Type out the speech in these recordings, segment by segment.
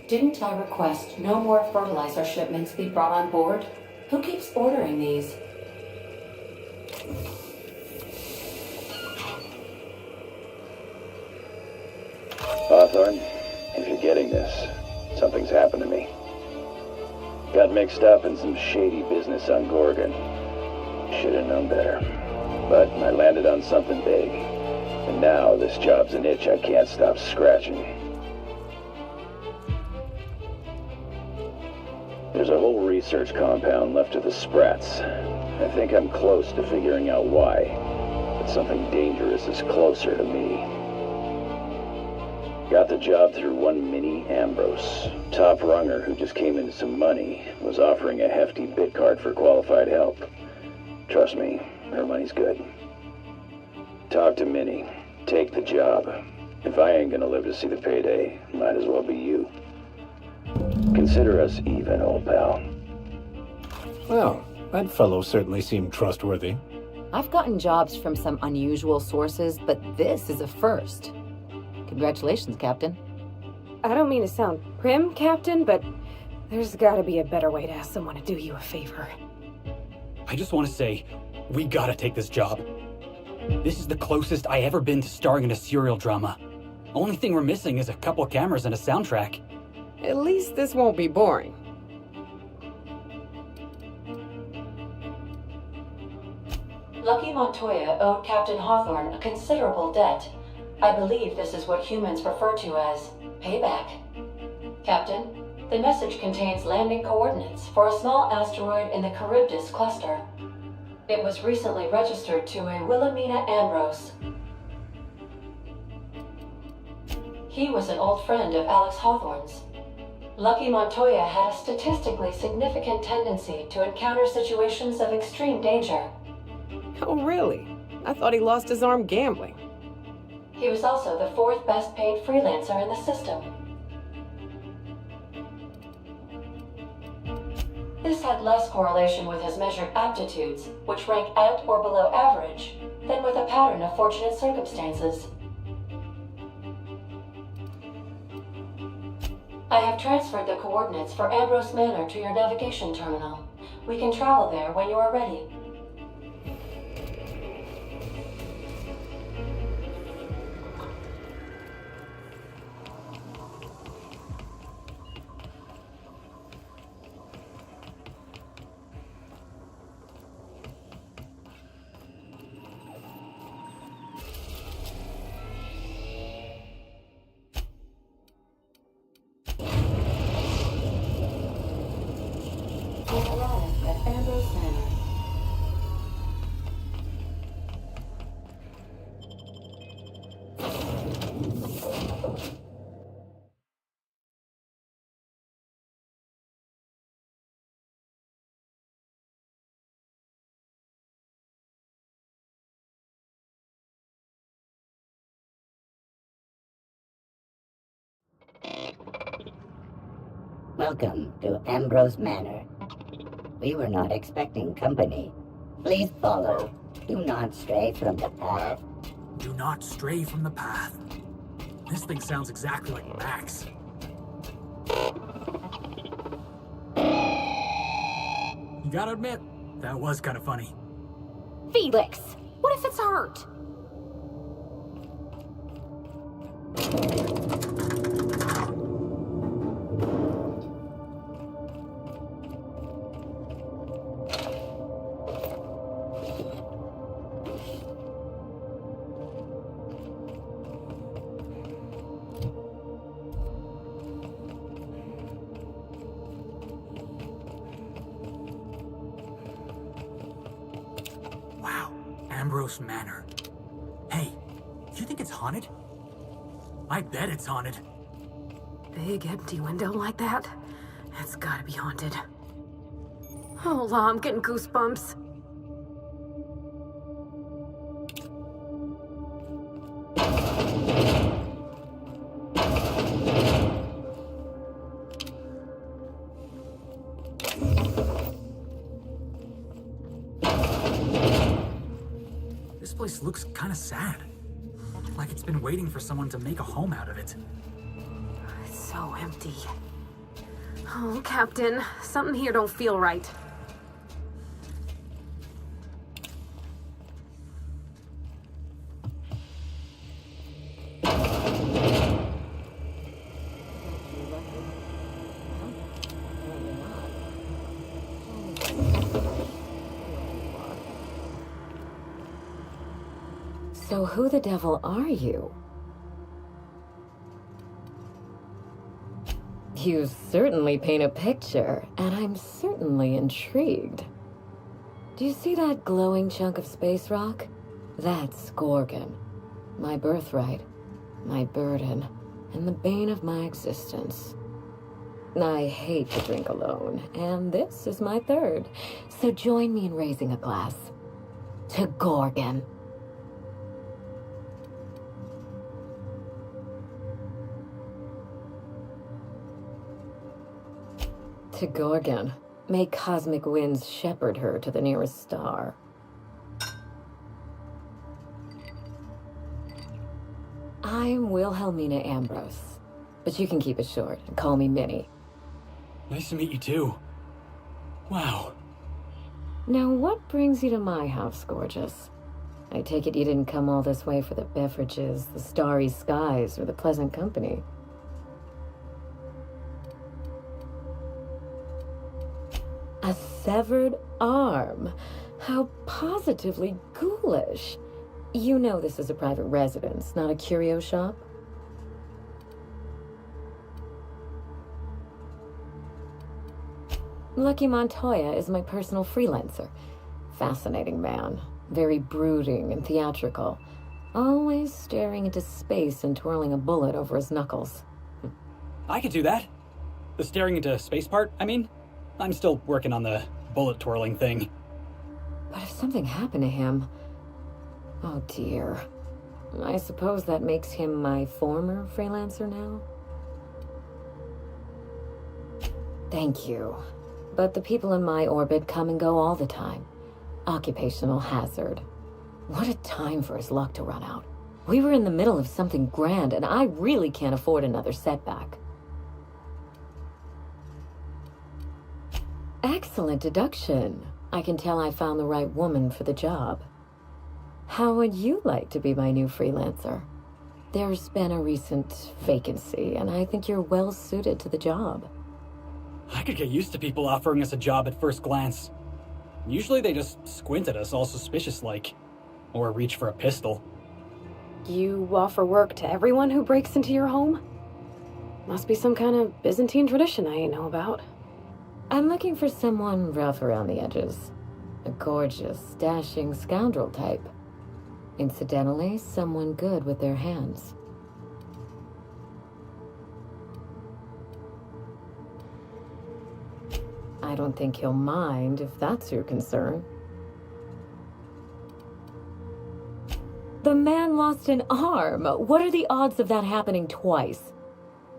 Didn't I request no more fertilizer shipments be brought on board? Who keeps ordering these? Hawthorne, if you're getting this, something's happened to me. Got mixed up in some shady business on Gorgon. Should've known better. But I landed on something big. And now this job's an itch I can't stop scratching. There's a whole research compound left of the Sprats. I think I'm close to figuring out why. But something dangerous is closer to me. Got the job through one Minnie Ambrose. Top runger who just came into some money was offering a hefty bid card for qualified help. Trust me, her money's good. Talk to Minnie. Take the job. If I ain't gonna live to see the payday, might as well be you. Consider us even, old pal. Well, that fellow certainly seemed trustworthy. I've gotten jobs from some unusual sources, but this is a first. Congratulations, Captain. I don't mean to sound prim, Captain, but there's gotta be a better way to ask someone to do you a favor. I just want to say, we gotta take this job. This is the closest I ever been to starring in a serial drama. Only thing we're missing is a couple cameras and a soundtrack. At least this won't be boring. Lucky Montoya owed Captain Hawthorne a considerable debt. I believe this is what humans refer to as payback. Captain, the message contains landing coordinates for a small asteroid in the Charybdis cluster. It was recently registered to a Wilhelmina Ambrose. He was an old friend of Alex Hawthorne's. Lucky Montoya had a statistically significant tendency to encounter situations of extreme danger. Oh, really? I thought he lost his arm gambling. He was also the fourth best paid freelancer in the system. This had less correlation with his measured aptitudes, which rank at or below average, than with a pattern of fortunate circumstances. I have transferred the coordinates for Ambrose Manor to your navigation terminal. We can travel there when you are ready. We arrive at Ambrose Manor. Welcome to Ambrose Manor. We were not expecting company. Please follow. Do not stray from the path. Do not stray from the path. This thing sounds exactly like Max. You gotta admit, that was kind of funny. Felix! What if it's hurt? Wow, Ambrose Manor. Hey, do you think it's haunted? I bet it's haunted. Big empty window like that? That's gotta be haunted. Oh, la, I'm getting goosebumps. This place looks kind of sad. Like it's been waiting for someone to make a home out of it. It's so empty. Oh, Captain, something here don't feel right. So who the devil are you? You certainly paint a picture, and I'm certainly intrigued. Do you see that glowing chunk of space rock? That's Gorgon. My birthright, my burden, and the bane of my existence. I hate to drink alone, and this is my third. So join me in raising a glass. To Gorgon. To Gorgon. May cosmic winds shepherd her to the nearest star. I'm Wilhelmina Ambrose, but you can keep it short and call me Minnie. Nice to meet you too. Wow. Now, what brings you to my house, gorgeous? I take it you didn't come all this way for the beverages, the starry skies, or the pleasant company. A severed arm. How positively ghoulish. You know this is a private residence, not a curio shop? Lucky Montoya is my personal freelancer. Fascinating man. Very brooding and theatrical. Always staring into space and twirling a bullet over his knuckles. I could do that. The staring into space part, I mean. I'm still working on the bullet twirling thing. But if something happened to him... Oh dear. I suppose that makes him my former freelancer now? Thank you. But the people in my orbit come and go all the time. Occupational hazard. What a time for his luck to run out. We were in the middle of something grand, and I really can't afford another setback. Excellent deduction. I can tell I found the right woman for the job. How would you like to be my new freelancer? There's been a recent vacancy, and I think you're well suited to the job. I could get used to people offering us a job at first glance. Usually they just squint at us all suspicious-like. Or reach for a pistol. You offer work to everyone who breaks into your home? Must be some kind of Byzantine tradition I ain't know about. I'm looking for someone rough around the edges. A gorgeous, dashing scoundrel type. Incidentally, someone good with their hands. I don't think he'll mind if that's your concern. The man lost an arm. What are the odds of that happening twice?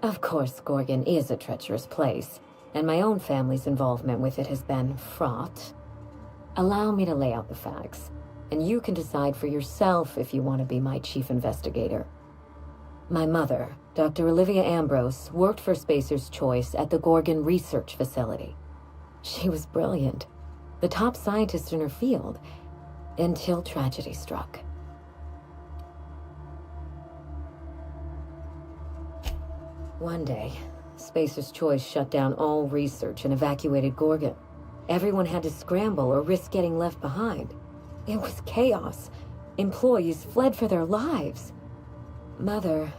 Of course, Gorgon is a treacherous place, and my own family's involvement with it has been fraught. Allow me to lay out the facts, and you can decide for yourself if you want to be my chief investigator. My mother, Dr. Olivia Ambrose, worked for Spacer's Choice at the Gorgon Research Facility. She was brilliant, the top scientist in her field, until tragedy struck. One day, Spacer's Choice shut down all research and evacuated Gorgon. Everyone had to scramble or risk getting left behind. It was chaos. Employees fled for their lives. Mother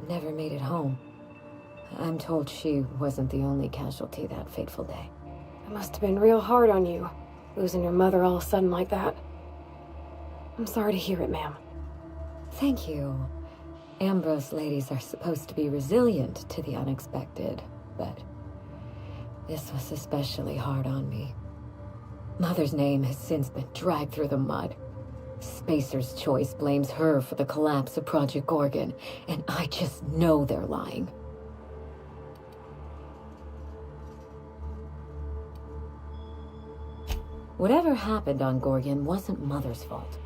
never made it home. I'm told she wasn't the only casualty that fateful day. It must have been real hard on you, losing your mother all of a sudden like that. I'm sorry to hear it, ma'am. Thank you. Ambrose ladies are supposed to be resilient to the unexpected, but this was especially hard on me. Mother's name has since been dragged through the mud. Spacer's Choice blames her for the collapse of Project Gorgon, and I just know they're lying. Whatever happened on Gorgon wasn't Mother's fault.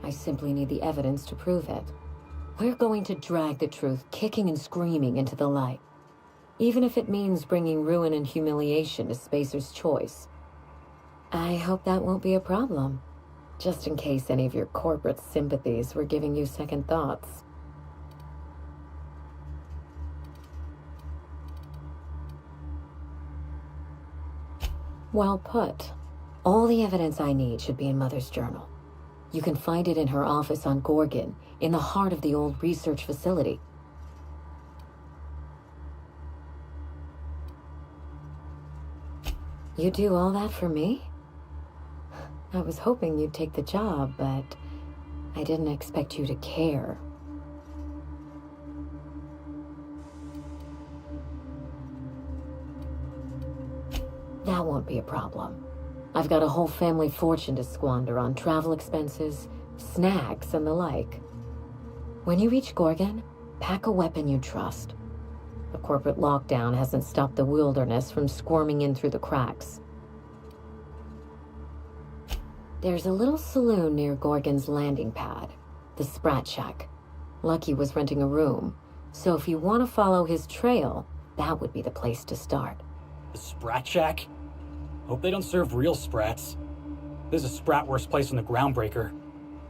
I simply need the evidence to prove it. We're going to drag the truth kicking and screaming into the light. even if it means bringing ruin and humiliation to Spacer's Choice. I hope that won't be a problem, just in case any of your corporate sympathies were giving you second thoughts. Well put. All the evidence I need should be in Mother's journal. You can find it in her office on Gorgon, in the heart of the old research facility. You do all that for me? I was hoping you'd take the job, but I didn't expect you to care. That won't be a problem. I've got a whole family fortune to squander on travel expenses, snacks, and the like. When you reach Gorgon, pack a weapon you trust. The corporate lockdown hasn't stopped the wilderness from squirming in through the cracks. There's a little saloon near Gorgon's landing pad, the Sprat Shack. Lucky was renting a room, so if you want to follow his trail, that would be the place to start. The Sprat Shack? Hope they don't serve real sprats. There's a sprat worst place on the Groundbreaker.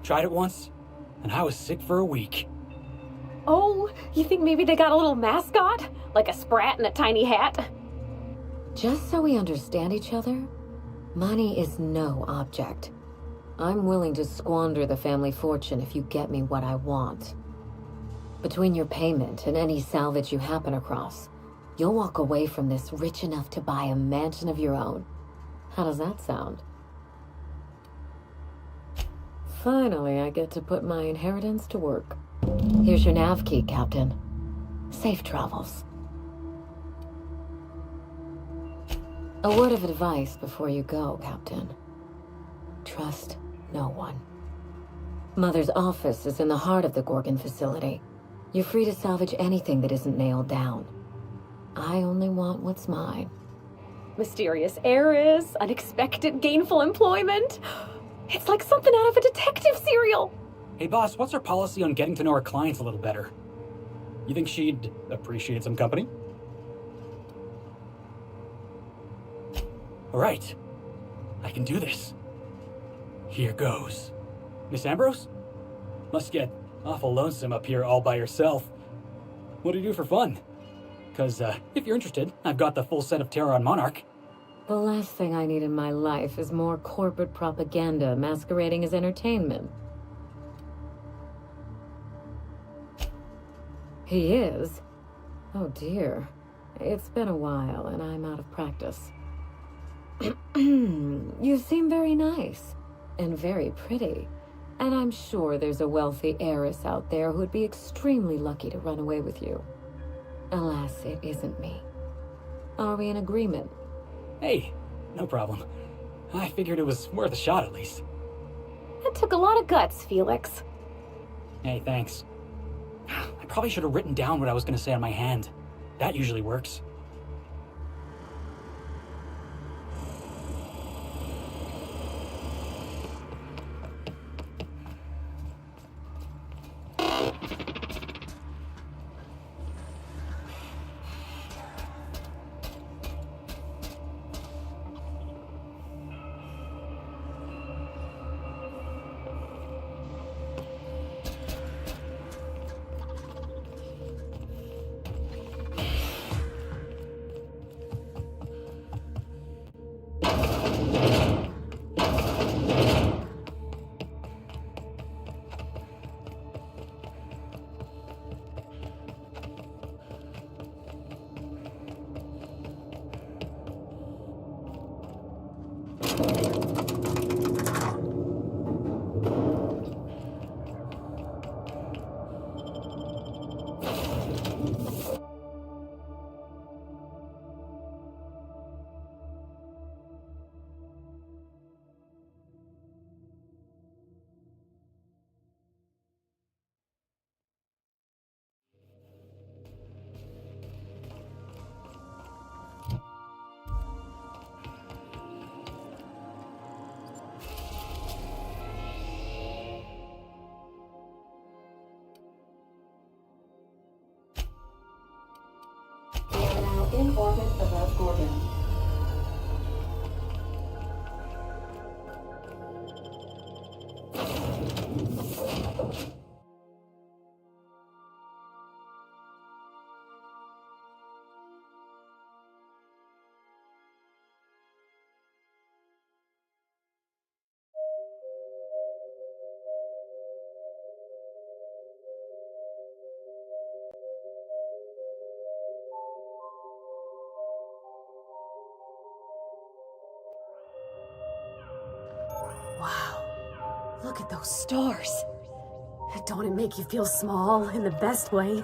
Tried it once, and I was sick for a week. Oh, you think maybe they got a little mascot? Like a sprat in a tiny hat? Just so we understand each other, money is no object. I'm willing to squander the family fortune if you get me what I want. Between your payment and any salvage you happen across, you'll walk away from this rich enough to buy a mansion of your own. How does that sound? Finally, I get to put my inheritance to work. Here's your nav key, Captain. Safe travels. A word of advice before you go, Captain. Trust no one. Mother's office is in the heart of the Gorgon facility. You're free to salvage anything that isn't nailed down. I only want what's mine. Mysterious heiress, unexpected gainful employment. It's like something out of a detective serial. Hey boss, what's our policy on getting to know our clients a little better? You think she'd appreciate some company? Alright, I can do this. Here goes. Miss Ambrose? Must get awful lonesome up here all by yourself. What do you do for fun? Because, if you're interested, I've got the full set of Terror on Monarch. The last thing I need in my life is more corporate propaganda masquerading as entertainment. He is? Oh dear. It's been a while and I'm out of practice. You seem very nice and very pretty. And I'm sure there's a wealthy heiress out there who'd be extremely lucky to run away with you. Alas, it isn't me. Are we in agreement? Hey, no problem. I figured it was worth a shot at least. That took a lot of guts, Felix. Hey, thanks. I probably should have written down what I was going to say on my hand. That usually works. In orbit above Gorgon. Wow. Look at those stars. Don't it make you feel small in the best way?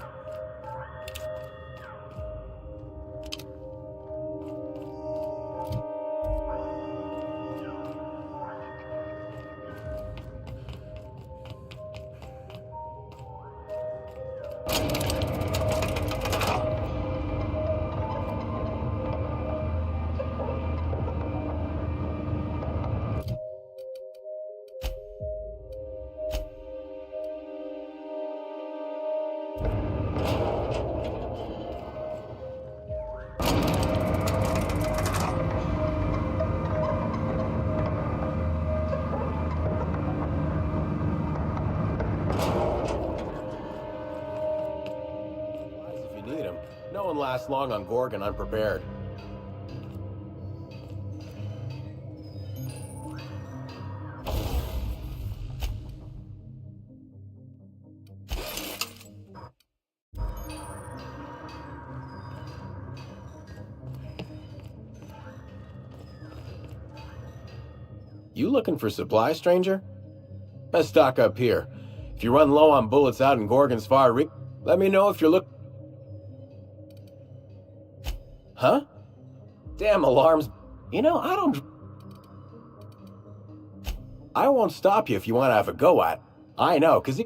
If you need them, no one lasts long on Gorgon unprepared. You looking for supply, stranger? Let's stock up here. If you run low on bullets out in Gorgon's far reach, let me know if you're Huh? Damn alarms. You know, I won't stop you if you want to have a go at it. I know, 'cause